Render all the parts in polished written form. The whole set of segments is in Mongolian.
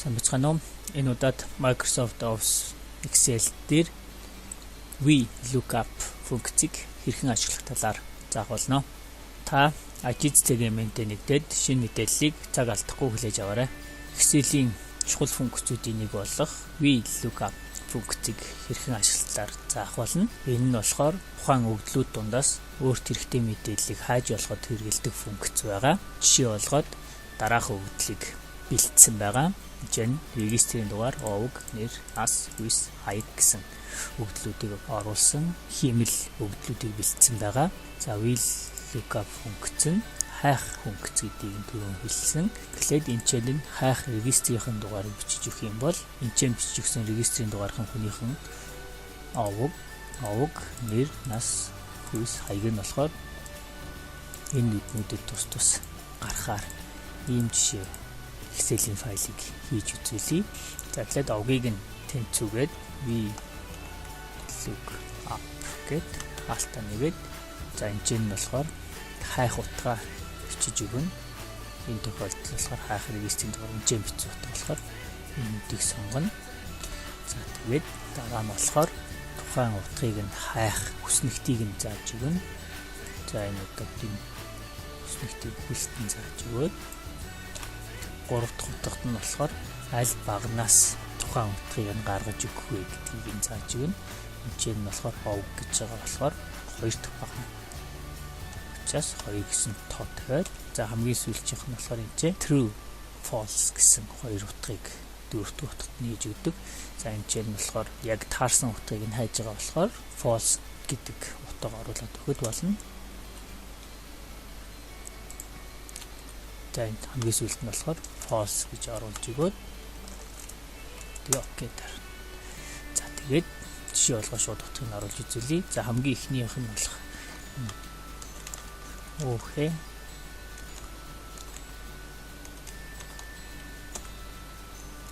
Сайн бацгаана уу? Энэ удаад Microsoft Office Excel дээр VLOOKUP функцийг хэрхэн ашиглах талаар заах болно. Та ажил цэгийн нэгдээд шинэ мэдээллийг цаг алдахгүй хүлээж аваарай. Excel-ийн чухал функцүүдийн нэг болох VLOOKUP функцийг хэрхэн ашиглахаар заах болно. Энэ нь болохоор тухайн өгдлүүд дундаас өөрт хэрэгтэй мэдээллийг хайж олоход хэрэгэлдэг функц байгаа. Жишээ олгоод дараах өгдлийг бэлдсэн байгаа. Жин регистрийн дугаар овг нэр нас хүс хаяг гэсэн өгдлүүдийг оруулсан хэмэл өгдлүүдийг бэлдсэн байгаа. За VLOOKUP функц нь хайх функц гэдгийг түрүүн хэлсэн. Тэгэхээр энэ чинь нь хайх регистрийн дугаарыг бичиж өгөх юм бол энэ чинь бичиж өгсөн регистрийн дугаархан хүнийхэн овг нэр нас хүс хаяг нь болохоор энэ нүдэд тус гарахаар ийм жишээ Excel-ийн файлыг хийж үзүүлье. За тэгэхээр овгийг нь тэнцүүгээд VLOOKUP гэд хаалтаа нэгээд за энэ чинь болохоор хайх утгаа бичиж өгнө. Энэ тохиолдолд болохоор хайх регистрийн дугаар энэ бичиж утга болохоор энийг сонгоно. За тэгээд дараа нь болохоор тухайн утгыг нь хайх хүснэгтийг нь зааж өгнө. За энэ удаад энэ хүснэгтийг бэлтэн зааж өгөөд 3 дахь утгад нь болохоор аль багнаас тухайн утгыг нь гаргаж өгөх вэ гэдгийг нь зааж өгнө. Энэ чинь болохоор овг гэж байгаа болохоор 2 дахь багна. Учаас 2 гэсэн тоо тавиад за хамгийн сүүлчийнх нь болохоор энэ чинь true false гэсэн 2 утгыг 4 дахь утгад нээж өгдөг. За энэ чинь болохоор яг таарсан утгыг нь хайж байгаа болохоор false гэдэг утга оруулаад өгөхөд болно. За энэ хамгийн сүүлд нь болохоор false гэж оруулж өгөөд тэгээ окей дээр. За тэгээд жишээ болгоо шууд утгыг нь оруулж үзүүлье. За хамгийн эхнийх нь болох окей.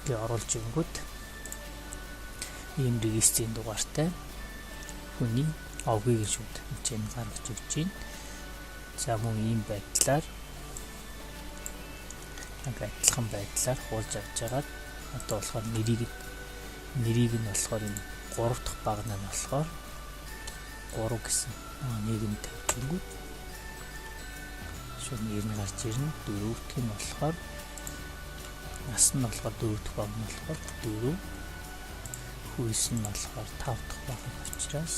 Тэгээ оруулж өгөөд ийм регистрийн дугаартай хүний овгийг шууд энэ гаргаж өгч байна. За мөн ийм байдлаар адилхан байдлаар хуулж авч байгаад одоо болохоор нэрийг нь болохоор энэ 3 дахь багна нь болохоор 3 гэсэн нийгэмд тавьчихгүй. Шууд нэр нь гарч ирнэ. 4 дахь нь болохоор нас нь болохоор 4 дахь баг нь болохоор 4. Хүйс нь болохоор 5 дахь баг учраас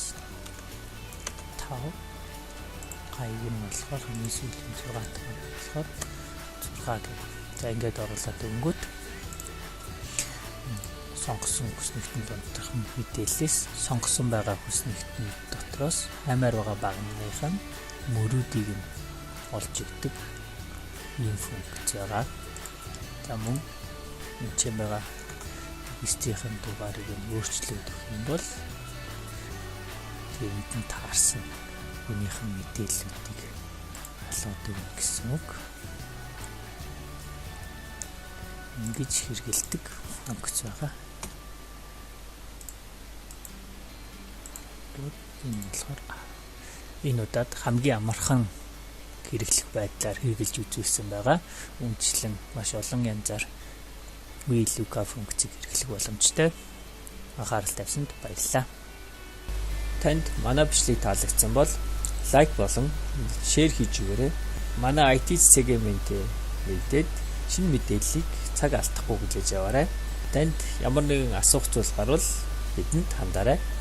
5. Хаяг нь болохоор хамгийн сүүлийн 6 дахь нь болохоор 6 гэх. За ингээд оруулаад өнгөт сонгосон хүснэгтэн доторх мэдээллээс сонгосон байгаа хүснэгтэн дотроос хаймаар байгаа багныхаа мөрүүдийг нь олж өгдөг ийм функц байгаа. За мөн энэ ч байгаа регистрийн дугаарыг нь өөрчлөөд өгөх юм бол тэнд нь таарсан хүнийхэн мэдээллүүдийг олоод өгнө гэсэн үг. Ингэж хэрэгэлдэг функц байгаа. Энэ болохоор энэ удаад хамгийн амархан хэрэглэх байдлаар хэрэгжилж үзүүлсэн байгаа. Үүнчлэн маш олон янзаар VLOOKUP функцийг хэрэглэх боломжтой. Анхаарал тавьсанд баярлалаа. Танд манай бичлэг таалагдсан бол лайк болон шеэр хийж өгөөрэй. Манай IT сегментээ нэгдээд шинэ мэдээллийг цаг алдахгүй хүлээж аваарай. Танд ямар нэгэн асуух зүйл гарвал бидэнд хандаарай.